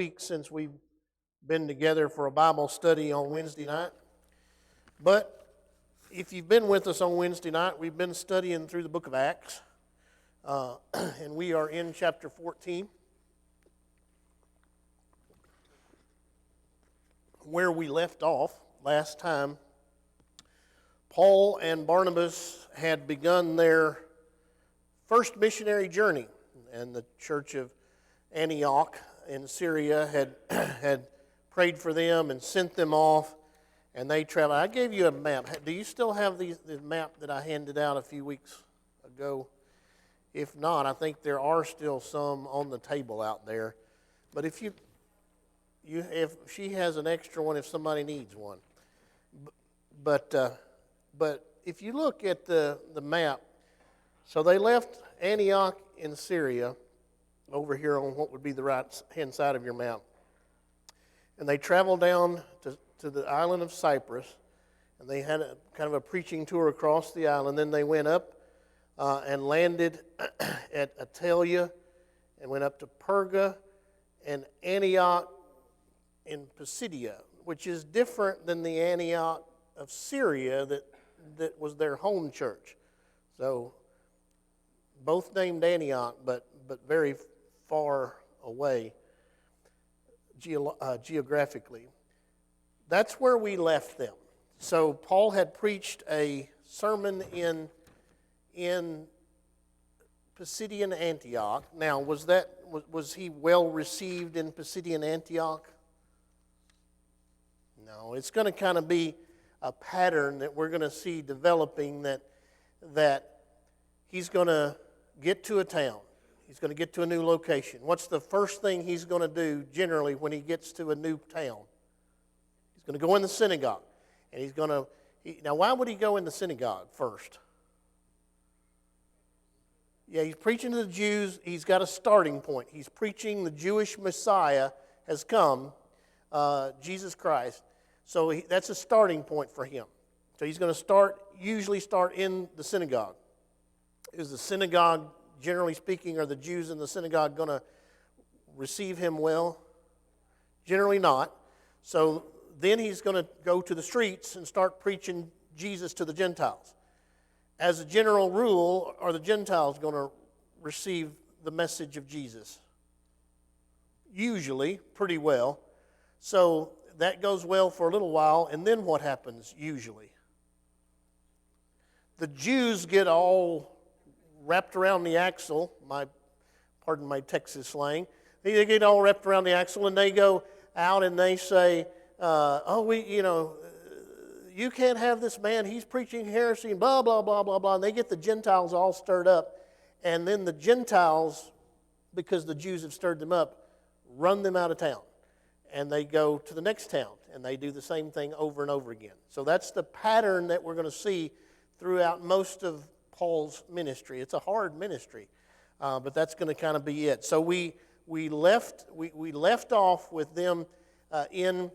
Weeks since we've been together for a Bible study on Wednesday night. But if you've been with us on Wednesday night, we've been studying through the book of Acts, and we are in chapter 14, where we left off last time. Paul and Barnabas had begun their first missionary journey, and the church of Antioch in Syria had prayed for them and sent them off, and they traveled. I gave you a map. Do you still have the map that I handed out a few weeks ago? If not, I think there are still some on the table out there. But if she has an extra one, if somebody needs one. But if you look at the map, so they left Antioch in Syria, over here on what would be the right-hand side of your map. And they traveled down to the island of Cyprus, and they had kind of a preaching tour across the island. Then they went up and landed at Attalia and went up to Perga and Antioch in Pisidia, which is different than the Antioch of Syria that was their home church. So both named Antioch, but very far away geographically. That's where we left them. So Paul had preached a sermon in Pisidian Antioch. Now, was he well received in Pisidian Antioch? No, it's going to kind of be a pattern that we're going to see developing, that he's going to get to a town. He's going to get to a new location. What's the first thing he's going to do generally when he gets to a new town? He's going to go in the synagogue. And he's going to... Now, why would he go in the synagogue first? Yeah, he's preaching to the Jews. He's got a starting point. He's preaching the Jewish Messiah has come, Jesus Christ. So that's a starting point for him. So he's going to usually start in the synagogue. Is the synagogue, generally speaking, are the Jews in the synagogue going to receive him well? Generally not. So then he's going to go to the streets and start preaching Jesus to the Gentiles. As a general rule, are the Gentiles going to receive the message of Jesus? Usually, pretty well. So that goes well for a little while, and then what happens usually? The Jews get all wrapped around the axle, pardon my Texas slang, they get all wrapped around the axle, and they go out and they say, you can't have this man, he's preaching heresy, and blah, blah, blah, blah, blah. And they get the Gentiles all stirred up, and then the Gentiles, because the Jews have stirred them up, run them out of town. And they go to the next town, and they do the same thing over and over again. So that's the pattern that we're going to see throughout most of Paul's ministry. It's a hard ministry, but that's going to kind of be it. So we left off with them in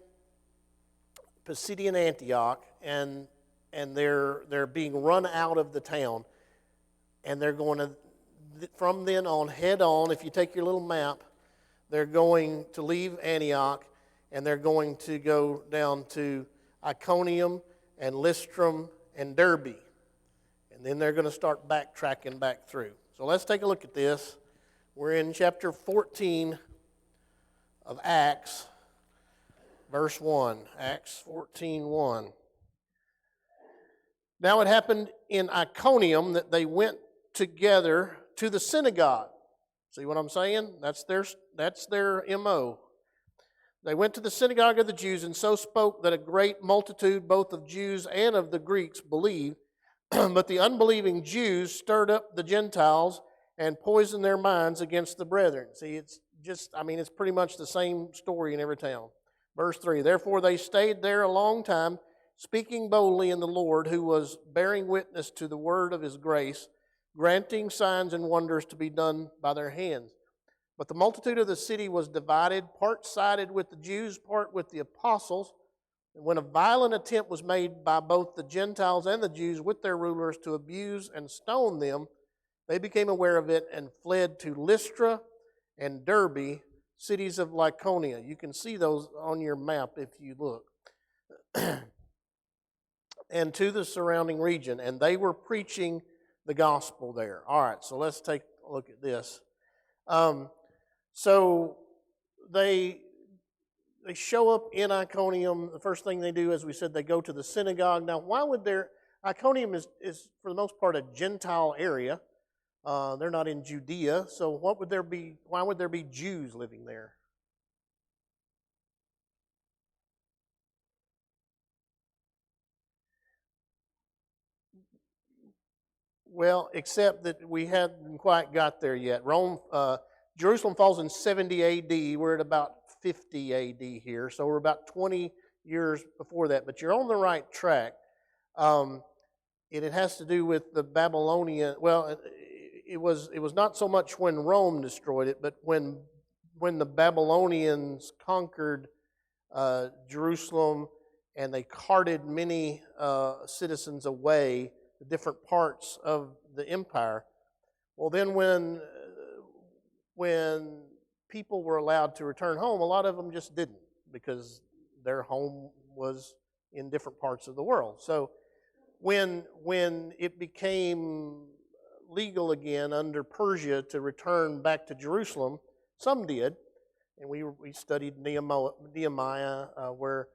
Pisidian Antioch, and they're being run out of the town, and they're going to, from then on, head on. If you take your little map, they're going to leave Antioch, and they're going to go down to Iconium and Lystrum and Derbe. And then they're going to start backtracking back through. So let's take a look at this. We're in chapter 14 of Acts, verse 1. Acts 14:1. Now it happened in Iconium that they went together to the synagogue. See what I'm saying? That's their MO. They went to the synagogue of the Jews and so spoke that a great multitude, both of Jews and of the Greeks, believed. But the unbelieving Jews stirred up the Gentiles and poisoned their minds against the brethren. See, it's pretty much the same story in every town. Verse 3, therefore they stayed there a long time, speaking boldly in the Lord, who was bearing witness to the word of his grace, granting signs and wonders to be done by their hands. But the multitude of the city was divided, part sided with the Jews, part with the apostles. And when a violent attempt was made by both the Gentiles and the Jews with their rulers to abuse and stone them, they became aware of it and fled to Lystra and Derbe, cities of Lycaonia. You can see those on your map if you look. And to the surrounding region, and they were preaching the gospel there. All right, so let's take a look at this. So they show up in Iconium. The first thing they do, as we said, they go to the synagogue. Now, why would Iconium is for the most part a Gentile area. They're not in Judea, so why would there be Jews living there? Well, except that we hadn't quite got there yet. Jerusalem falls in 70 AD. We're at about 50 AD here, so we're about 20 years before that. But you're on the right track. It has to do with the Babylonian. Well, it was not so much when Rome destroyed it, but when the Babylonians conquered Jerusalem and they carted many citizens away to different parts of the empire. Well, then when people were allowed to return home, a lot of them just didn't because their home was in different parts of the world. So when it became legal again under Persia to return back to Jerusalem, some did, and we studied Nehemiah where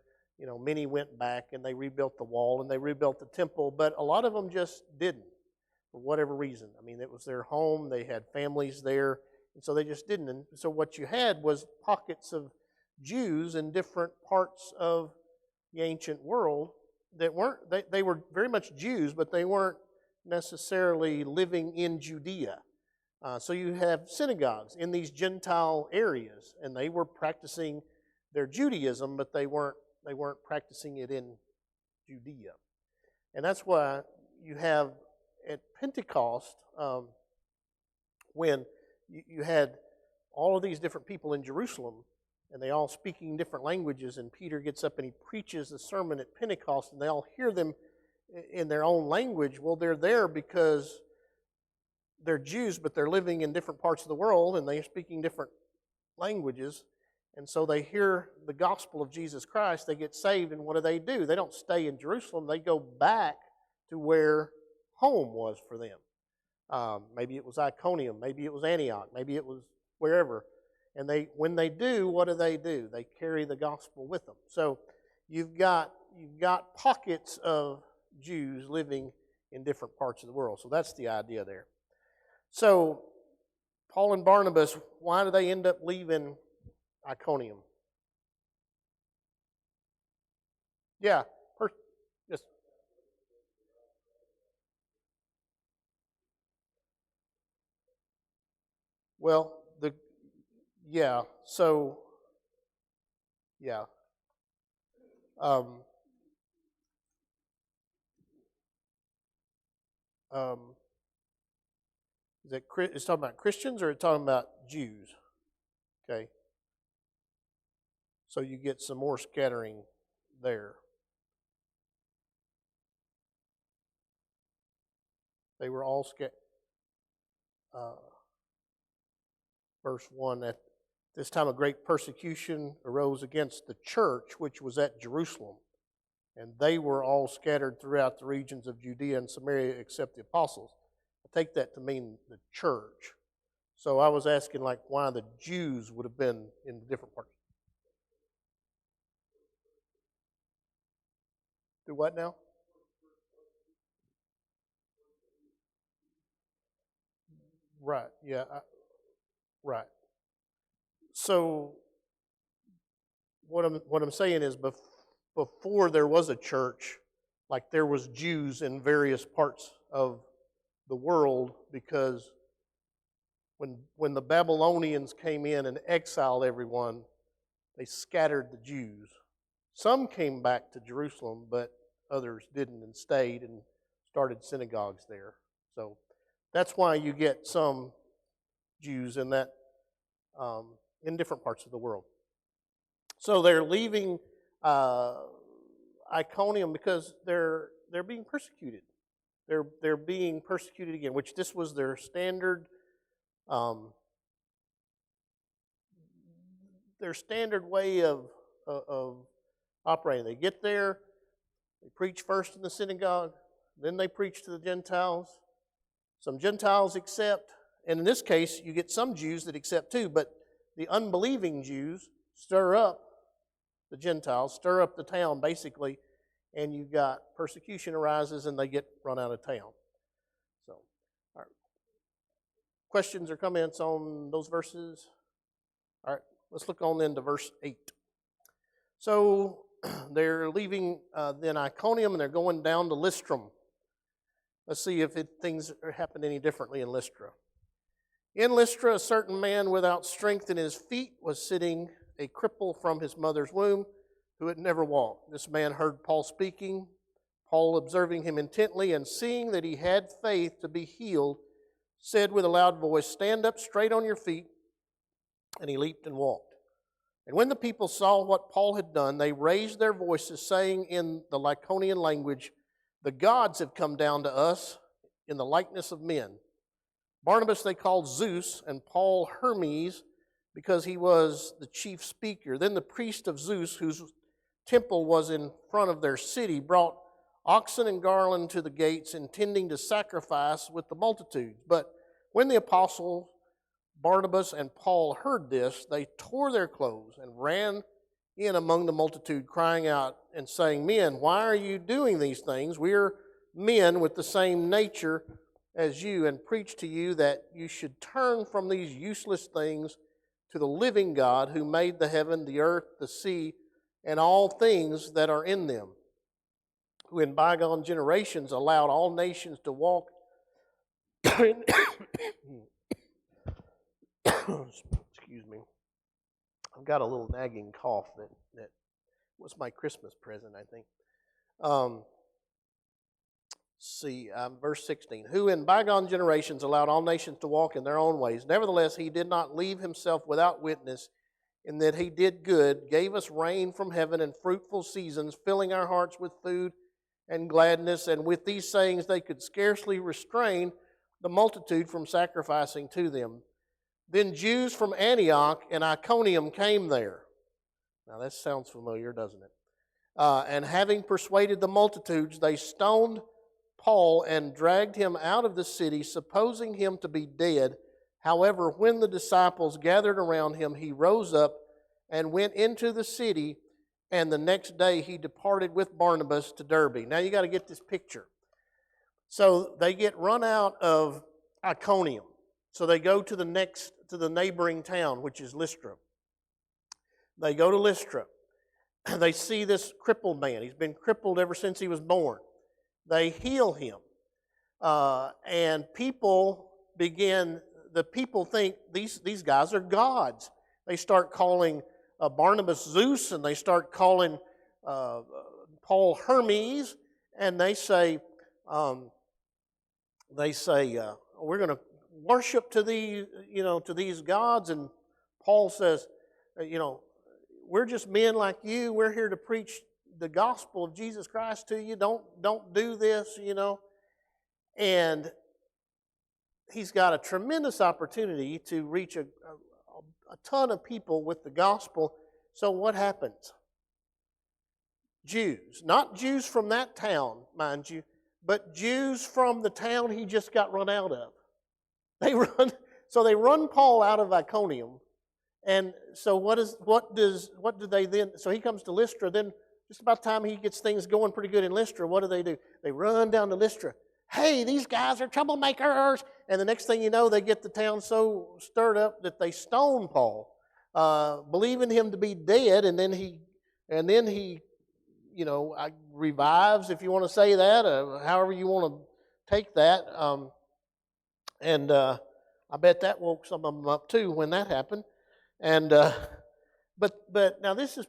many went back and they rebuilt the wall and they rebuilt the temple, but a lot of them just didn't for whatever reason. I mean, it was their home, they had families there, and so they just didn't. And so what you had was pockets of Jews in different parts of the ancient world that they were very much Jews, but they weren't necessarily living in Judea. So you have synagogues in these Gentile areas, and they were practicing their Judaism, but they weren't practicing it in Judea. And that's why you have at Pentecost, when you had all of these different people in Jerusalem, and they all speaking different languages, and Peter gets up and he preaches a sermon at Pentecost, and they all hear them in their own language. Well, they're there because they're Jews, but they're living in different parts of the world, and they're speaking different languages. And so they hear the gospel of Jesus Christ, they get saved, and what do? They don't stay in Jerusalem, they go back to where home was for them. Maybe it was Iconium, maybe it was Antioch, maybe it was wherever. And when they do, what do? They carry the gospel with them. So you've got pockets of Jews living in different parts of the world. So that's the idea there. So Paul and Barnabas, why do they end up leaving Iconium? Yeah. Yes. Well, so, yeah. Um, um, it's talking about Christians or it's talking about Jews? Okay. So you get some more scattering there. They were all scattered. Verse 1, at this time a great persecution arose against the church which was at Jerusalem, and they were all scattered throughout the regions of Judea and Samaria except the apostles. I take that to mean the church. So I was asking why the Jews would have been in the different parts. Do what now? Right, yeah, right. So what I'm saying is before there was a church, there was Jews in various parts of the world, because when the Babylonians came in and exiled everyone, they scattered the Jews. Some came back to Jerusalem, but others didn't and stayed and started synagogues there. So that's why you get some Jews in that in different parts of the world. So they're leaving Iconium because they're being persecuted. They're being persecuted again, which this was their standard. their standard way of operating. They get there, they preach first in the synagogue, then they preach to the Gentiles. Some Gentiles accept, and in this case, you get some Jews that accept too, but the unbelieving Jews stir up the Gentiles, stir up the town basically, and you've got persecution arises and they get run out of town. So, all right. Questions or comments on those verses? All right, let's look on then to verse 8. So they're leaving then Iconium and they're going down to Lystra. Let's see if things happen any differently in Lystra. In Lystra, a certain man without strength in his feet was sitting, a cripple from his mother's womb, who had never walked. This man heard Paul speaking. Paul, observing him intently and seeing that he had faith to be healed, said with a loud voice, "Stand up straight on your feet." And he leaped and walked. And when the people saw what Paul had done, they raised their voices, saying in the Lycaonian language, "The gods have come down to us in the likeness of men." Barnabas they called Zeus, and Paul Hermes, because he was the chief speaker. Then the priest of Zeus, whose temple was in front of their city, brought oxen and garland to the gates, intending to sacrifice with the multitudes. But when the apostles Barnabas and Paul heard this, they tore their clothes and ran in among the multitude, crying out and saying, "Men, why are you doing these things? We are men with the same nature as you, and preach to you that you should turn from these useless things to the living God, who made the heaven, the earth, the sea, and all things that are in them, who in bygone generations allowed all nations to walk excuse me. I've got a little nagging cough that was my Christmas present, I think. Verse 16. Who in bygone generations allowed all nations to walk in their own ways. Nevertheless, he did not leave himself without witness, in that he did good, gave us rain from heaven and fruitful seasons, filling our hearts with food and gladness. And with these sayings they could scarcely restrain the multitude from sacrificing to them. Then Jews from Antioch and Iconium came there. Now that sounds familiar, doesn't it? And having persuaded the multitudes, they stoned Paul and dragged him out of the city, supposing him to be dead. However, when the disciples gathered around him, he rose up and went into the city, and the next day he departed with Barnabas to Derbe. Now you got to get this picture. So they get run out of Iconium. So they go to the neighboring town, which is Lystra. They go to Lystra. They see this crippled man. He's been crippled ever since he was born. They heal him. And the people think these guys are gods. They start calling Barnabas Zeus, and they start calling Paul Hermes, and they say, we're going to worship to these gods. And Paul says, we're just men like you. We're here to preach the gospel of Jesus Christ to you. Don't do this, And he's got a tremendous opportunity to reach a ton of people with the gospel. So what happens? Jews, not Jews from that town, mind you, but Jews from the town he just got run out of. They run Paul out of Iconium. And so what do they then? So he comes to Lystra. Then just about the time he gets things going pretty good in Lystra, what do? They run down to Lystra. Hey, these guys are troublemakers. And the next thing you know, they get the town so stirred up that they stone Paul, believing him to be dead. And then he revives, if you want to say that, however you want to take that. And I bet that woke some of them up too when that happened. And but now this is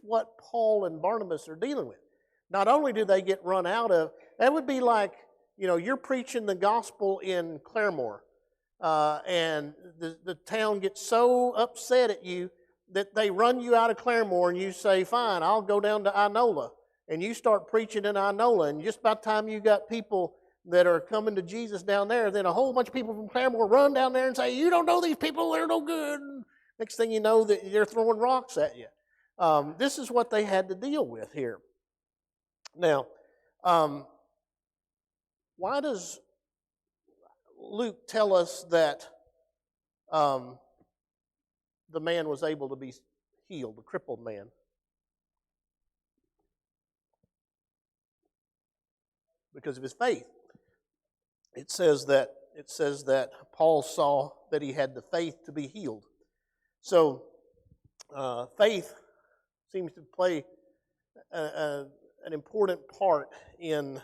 what Paul and Barnabas are dealing with. Not only do they get run out of, that would be like, you're preaching the gospel in Claremore, and the town gets so upset at you that they run you out of Claremore, and you say, fine, I'll go down to Inola. And you start preaching in Inola, and just by the time you got people that are coming to Jesus down there, then a whole bunch of people from Claremore run down there and say, "You don't know these people, they're no good." Next thing you know, that they're throwing rocks at you. This is what they had to deal with here. Now, why does Luke tell us that the man was able to be healed, the crippled man? Because of his faith. It says that Paul saw that he had the faith to be healed. So faith seems to play an important part in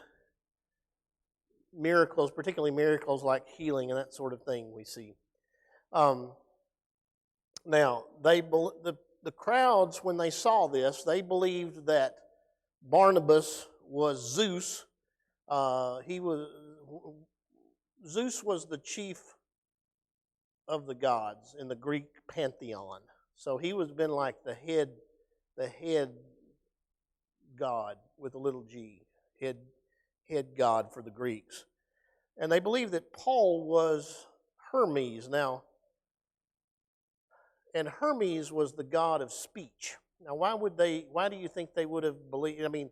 miracles, particularly miracles like healing and that sort of thing we see. Now, the crowds, when they saw this, they believed that Barnabas was Zeus. Zeus was the chief of the gods in the Greek pantheon. So he was been like the head god with a little g, head god for the Greeks. And they believed that Paul was Hermes. Now, and Hermes was the god of speech. Now, why do you think they would have believed? I mean,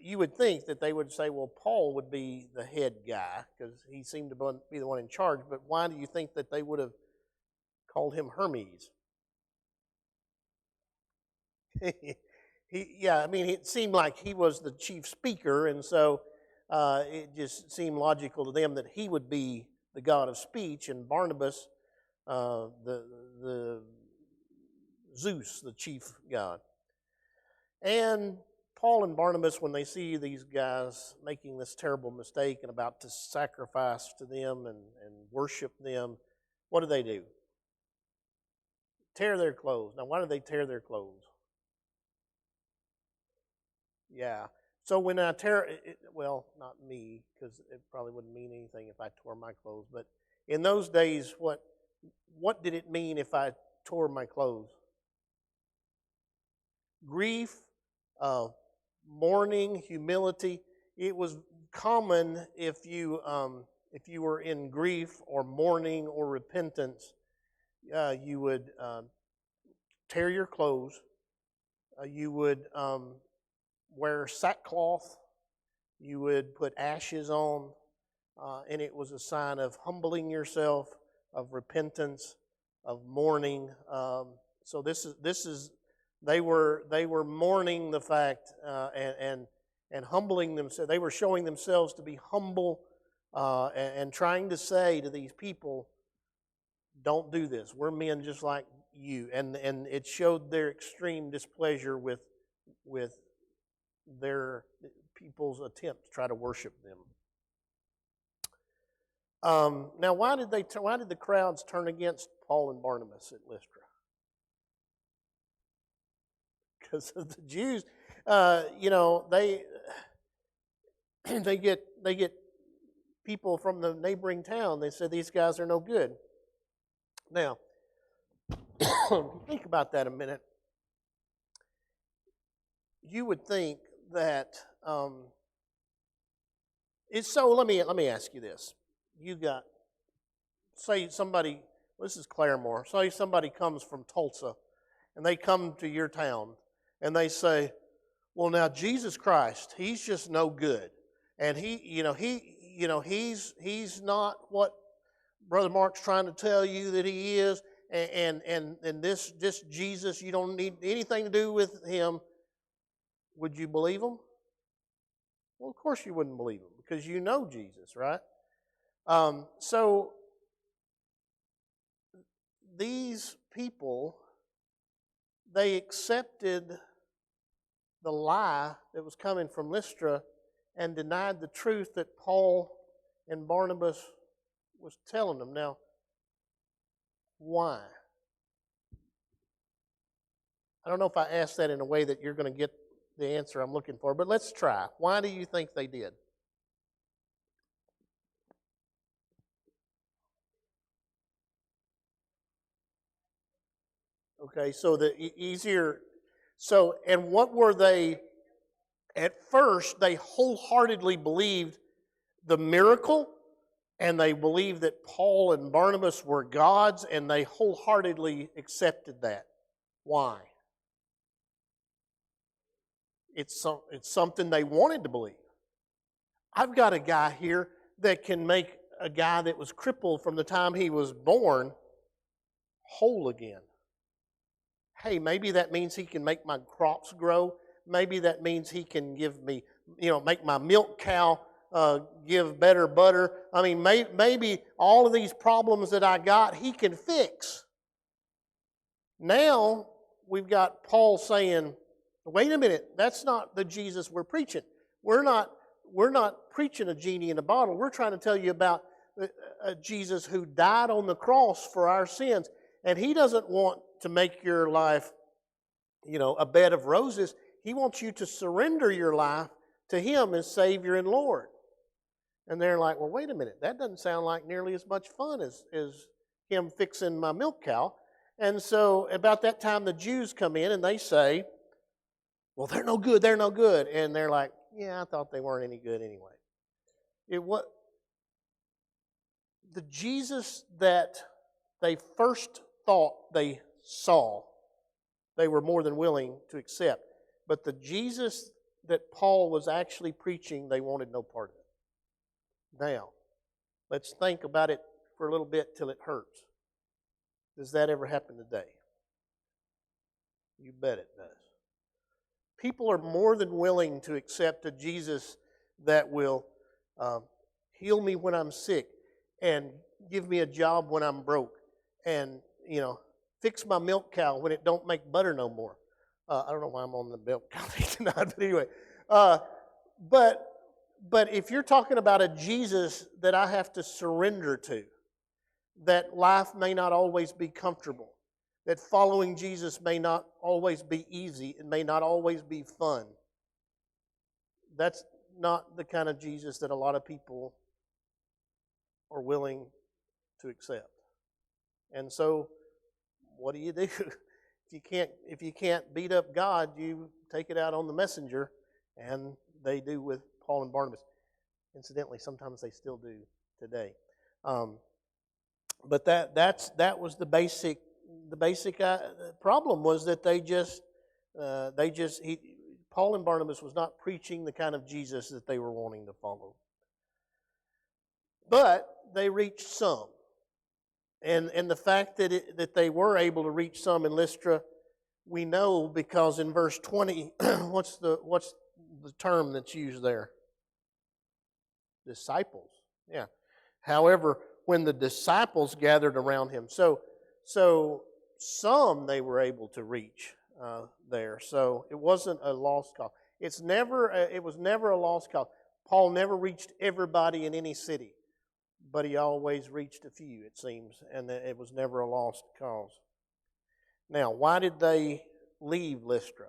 you would think that they would say, well, Paul would be the head guy because he seemed to be the one in charge. But why do you think that they would have called him Hermes? It seemed like he was the chief speaker, and so it just seemed logical to them that he would be the god of speech, and Barnabas, the Zeus, the chief god. And Paul and Barnabas, when they see these guys making this terrible mistake and about to sacrifice to them and worship them, what do? Tear their clothes. Now, why do they tear their clothes? Yeah. So when I tear it, well, not me, because it probably wouldn't mean anything if I tore my clothes. But in those days, what did it mean if I tore my clothes? Grief, mourning, humility. It was common if you were in grief or mourning or repentance, you would tear your clothes. You would wear sackcloth. You would put ashes on, and it was a sign of humbling yourself, of repentance, of mourning. So this is. They were mourning the fact and humbling themselves. They were showing themselves to be humble and trying to say to these people, "Don't do this. We're men just like you." And it showed their extreme displeasure with their people's attempt to try to worship them. Now, why did the crowds turn against Paul and Barnabas at Lystra? Because of the Jews, they get people from the neighboring town. They said these guys are no good. Now, think about that a minute. You would think that it's so. Let me ask you this: say somebody. This is Claremore. Say somebody comes from Tulsa, and they come to your town. And they say, "Well, now Jesus Christ, he's just no good, and he's not what Brother Mark's trying to tell you that he is, and this Jesus, you don't need anything to do with him." Would you believe him? Well, of course you wouldn't believe him because you know Jesus, right? So these people, they accepted the lie that was coming from Lystra and denied the truth that Paul and Barnabas was telling them. Now, why? I don't know if I asked that in a way that you're going to get the answer I'm looking for, but let's try. Why do you think they did? Okay, so and what were they? At first, they wholeheartedly believed the miracle, and they believed that Paul and Barnabas were gods, and they wholeheartedly accepted that. Why? It's something they wanted to believe. I've got a guy here that can make a guy that was crippled from the time he was born whole again. Hey, maybe that means he can make my crops grow. Maybe that means he can give me, make my milk cow give better butter. I mean, maybe all of these problems that I got, he can fix. Now, we've got Paul saying, wait a minute, that's not the Jesus we're preaching. We're not preaching a genie in a bottle. We're trying to tell you about a Jesus who died on the cross for our sins. And He doesn't want to make your life, a bed of roses. He wants you to surrender your life to Him as Savior and Lord. And they're like, well, wait a minute, that doesn't sound like nearly as much fun as Him fixing my milk cow. And so about that time, the Jews come in and they say, well, they're no good, they're no good. And they're like, yeah, I thought they weren't any good anyway. The Jesus that they first thought they saw, they were more than willing to accept. But the Jesus that Paul was actually preaching, they wanted no part of it. Now, let's think about it for a little bit till it hurts. Does that ever happen today? You bet it does. People are more than willing to accept a Jesus that will heal me when I'm sick and give me a job when I'm broke and, fix my milk cow when it don't make butter no more. I don't know why I'm on the milk cow tonight, but anyway. But if you're talking about a Jesus that I have to surrender to, that life may not always be comfortable, that following Jesus may not always be easy, it may not always be fun. That's not the kind of Jesus that a lot of people are willing to accept. And so, what do? If you can't beat up God, you take it out on the messenger, and they do with Paul and Barnabas. Incidentally, sometimes they still do today. But that was the basic problem was that Paul and Barnabas was not preaching the kind of Jesus that they were wanting to follow. But they reached some. And the fact that they were able to reach some in Lystra, we know because in verse 20, what's the term that's used there? Disciples. Yeah. However, when the disciples gathered around him, so some they were able to reach there. So it wasn't a lost cause. It was never a lost cause. Paul never reached everybody in any city, but he always reached a few, it seems, and it was never a lost cause. Now, why did they leave Lystra?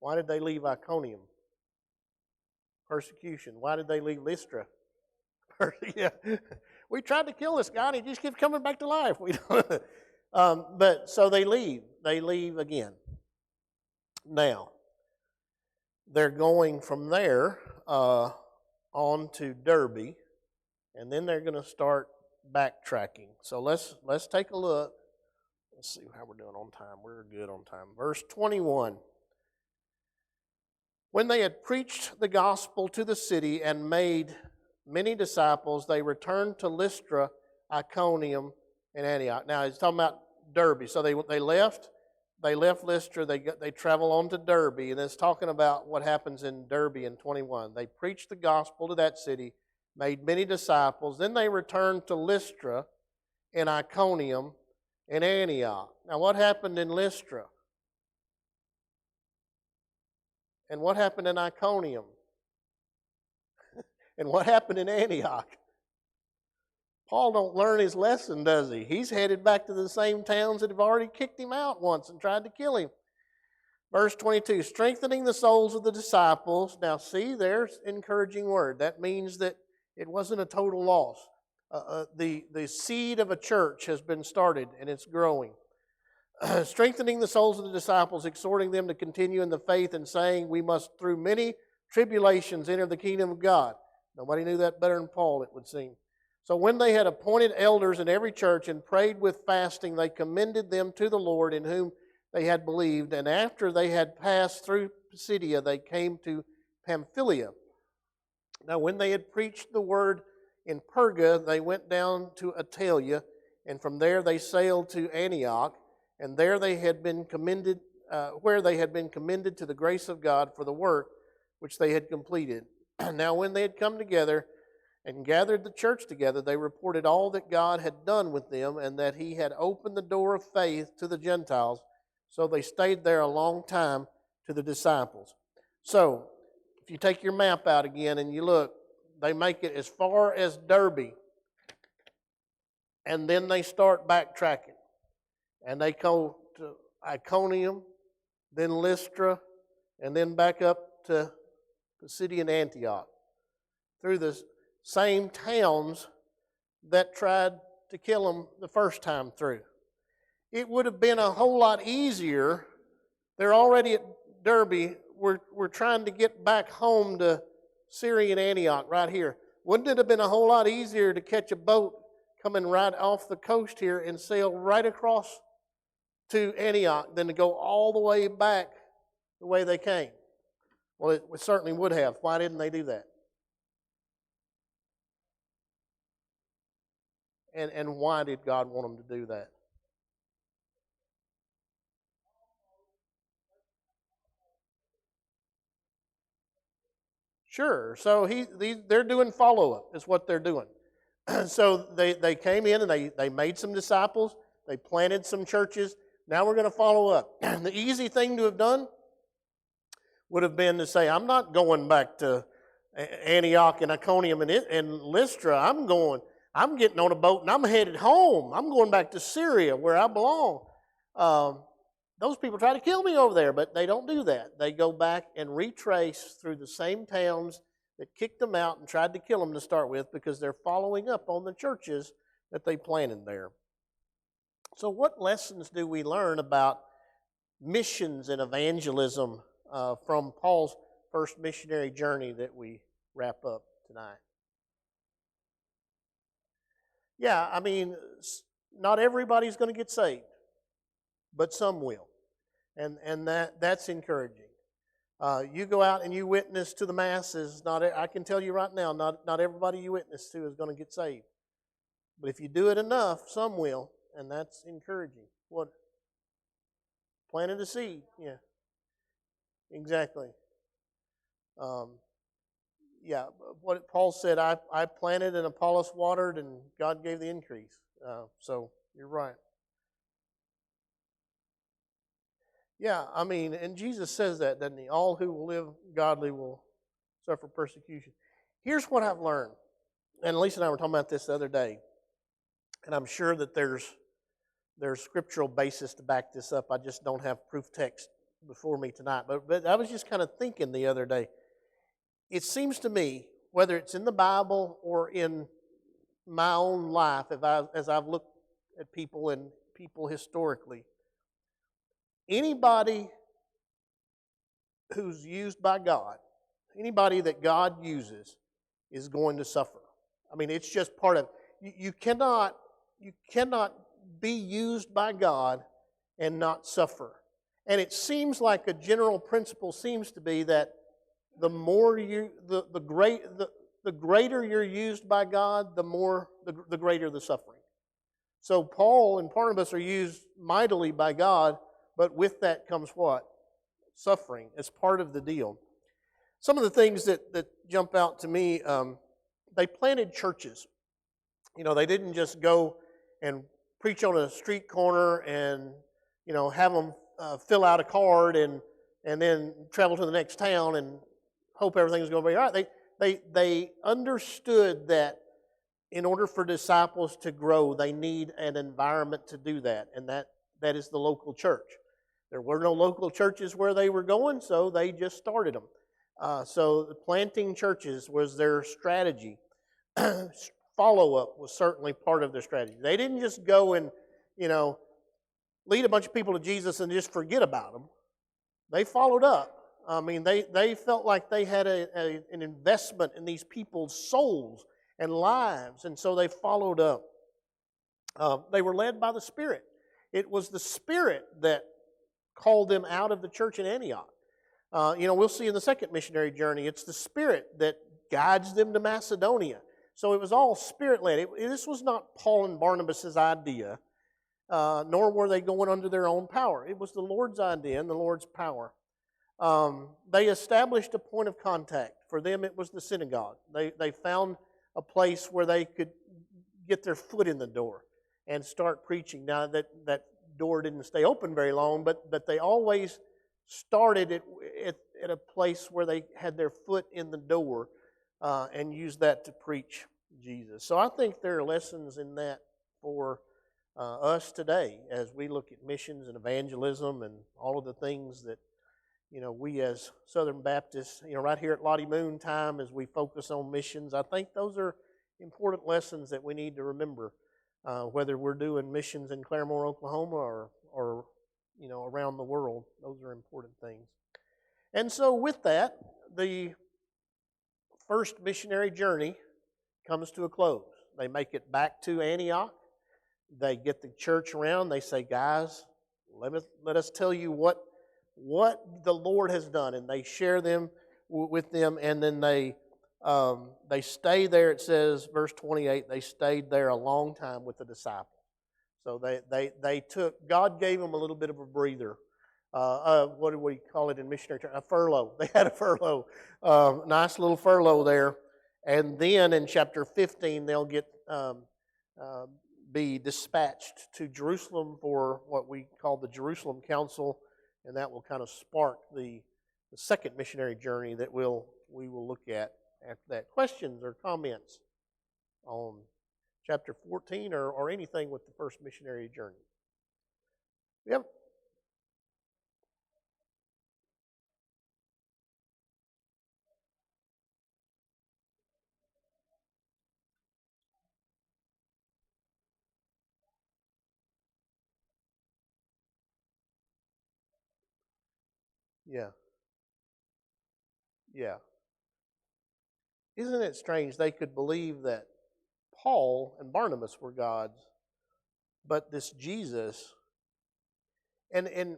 Why did they leave Iconium? Persecution. Why did they leave Lystra? Yeah. We tried to kill this guy and he just keeps coming back to life. But so they leave. They leave again. Now, they're going from there on to Derbe, and then they're going to start backtracking. So let's take a look. Let's see how we're doing on time. We're good on time. Verse 21. When they had preached the gospel to the city and made many disciples, they returned to Lystra, Iconium, and Antioch. Now, he's talking about Derbe. So they left Lystra, they travel on to Derbe, and it's talking about what happens in Derbe in 21. They preached the gospel to that city, made many disciples. Then they returned to Lystra and Iconium and Antioch. Now, what happened in Lystra? And what happened in Iconium? And what happened in Antioch? Paul don't learn his lesson, does he? He's headed back to the same towns that have already kicked him out once and tried to kill him. Verse 22, strengthening the souls of the disciples. Now see, there's encouraging word. That means that it wasn't a total loss. The seed of a church has been started and it's growing. strengthening the souls of the disciples, exhorting them to continue in the faith, and saying, we must through many tribulations enter the kingdom of God. Nobody knew that better than Paul, it would seem. So when they had appointed elders in every church and prayed with fasting, they commended them to the Lord in whom they had believed. And after they had passed through Pisidia, they came to Pamphylia. Now when they had preached the word in Perga, they went down to Attalia, and from there they sailed to Antioch, and there they had been commended, where they had been commended to the grace of God for the work which they had completed. Now when they had come together and gathered the church together, they reported all that God had done with them, and that He had opened the door of faith to the Gentiles. So they stayed there a long time to the disciples. So, if you take your map out again and you look, they make it as far as Derbe, and then they start backtracking. And they go to Iconium, then Lystra, and then back up to Pisidian Antioch, through the same towns that tried to kill them the first time through. It would have been a whole lot easier. They're already at Derbe. We're trying to get back home to Syrian Antioch right here. Wouldn't it have been a whole lot easier to catch a boat coming right off the coast here and sail right across to Antioch than to go all the way back the way they came? Well, it certainly would have. Why didn't they do that? And why did God want them to do that? Sure. So they're doing follow-up is what they're doing. So they came in and they made some disciples. They planted some churches. Now we're going to follow up. The easy thing to have done would have been to say, I'm not going back to Antioch and Iconium and Lystra. I'm getting on a boat and I'm headed home. I'm going back to Syria where I belong. Those people try to kill me over there, but they don't do that. They go back and retrace through the same towns that kicked them out and tried to kill them to start with, because they're following up on the churches that they planted there. So what lessons do we learn about missions and evangelism from Paul's first missionary journey that we wrap up tonight? Yeah, I mean, not everybody's going to get saved, but some will. And that's encouraging. You go out and you witness to the masses. I can tell you right now, not everybody you witness to is going to get saved. But if you do it enough, some will, and that's encouraging. What? Planted a seed, yeah. Exactly. Yeah, what Paul said, I planted and Apollos watered, and God gave the increase. So you're right. Yeah, I mean, and Jesus says that, doesn't He? All who will live godly will suffer persecution. Here's what I've learned, and Lisa and I were talking about this the other day, and I'm sure that there's scriptural basis to back this up. I just don't have proof text before me tonight. But I was just kind of thinking the other day. It seems to me, whether it's in the Bible or in my own life, as I've looked at people and people historically, anybody who's used by God, anybody that God uses, is going to suffer. I mean, it's just part of it. You cannot be used by God and not suffer. And it seems like a general principle seems to be that the greater you're used by God, the greater the suffering. So Paul and Barnabas are used mightily by God, but with that comes what? Suffering as part of the deal. Some of the things that jump out to me, they planted churches. You know, they didn't just go and preach on a street corner and, you know, have them fill out a card and then travel to the next town and hope everything's going to be all right. They understood that in order for disciples to grow, they need an environment to do that, and that is the local church. There were no local churches where they were going, so they just started them. So planting churches was their strategy. Follow-up was certainly part of their strategy. They didn't just go and, you know, lead a bunch of people to Jesus and just forget about them. They followed up. I mean, they felt like they had an investment in these people's souls and lives, and so they followed up. They were led by the Spirit. It was the Spirit that called them out of the church in Antioch. We'll see in the second missionary journey, it's the Spirit that guides them to Macedonia. So it was all Spirit-led. This was not Paul and Barnabas' idea, nor were they going under their own power. It was the Lord's idea and the Lord's power. They established a point of contact. For them, it was the synagogue. They found a place where they could get their foot in the door and start preaching. Now, that door didn't stay open very long, but they always started at a place where they had their foot in the door and used that to preach Jesus. So I think there are lessons in that for us today as we look at missions and evangelism and all of the things that we as Southern Baptists, right here at Lottie Moon time as we focus on missions. I think those are important lessons that we need to remember, whether we're doing missions in Claremore, Oklahoma, or around the world. Those are important things. And so with that, the first missionary journey comes to a close. They make it back to Antioch. They get the church around. They say, guys, let us tell you what the Lord has done. And they share them with them, and then they stay there. It says, verse 28, they stayed there a long time with the disciples. So they took, God gave them a little bit of a breather. What do we call it in missionary terms? A furlough. They had a furlough. Nice little furlough there. And then in chapter 15, they'll be dispatched to Jerusalem for what we call the Jerusalem Council, and that will kind of spark the second missionary journey that we will look at after that. Questions or comments on chapter 14 or anything with the first missionary journey? Yep. Yeah. Yeah. Isn't it strange they could believe that Paul and Barnabas were gods, but this Jesus, and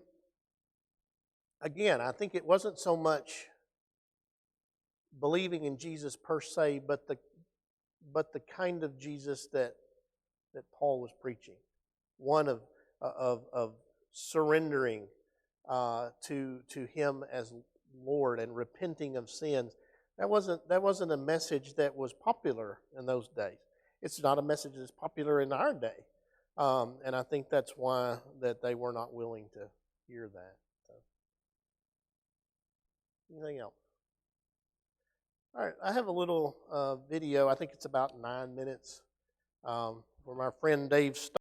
again, I think it wasn't so much believing in Jesus per se, but the kind of Jesus that Paul was preaching, one of surrendering to Him as Lord and repenting of sins. That wasn't a message that was popular in those days. It's not a message that's popular in our day, and I think that's why that they were not willing to hear that. So, anything else? All right, I have a little video. I think it's about 9 minutes from our friend Dave Starr.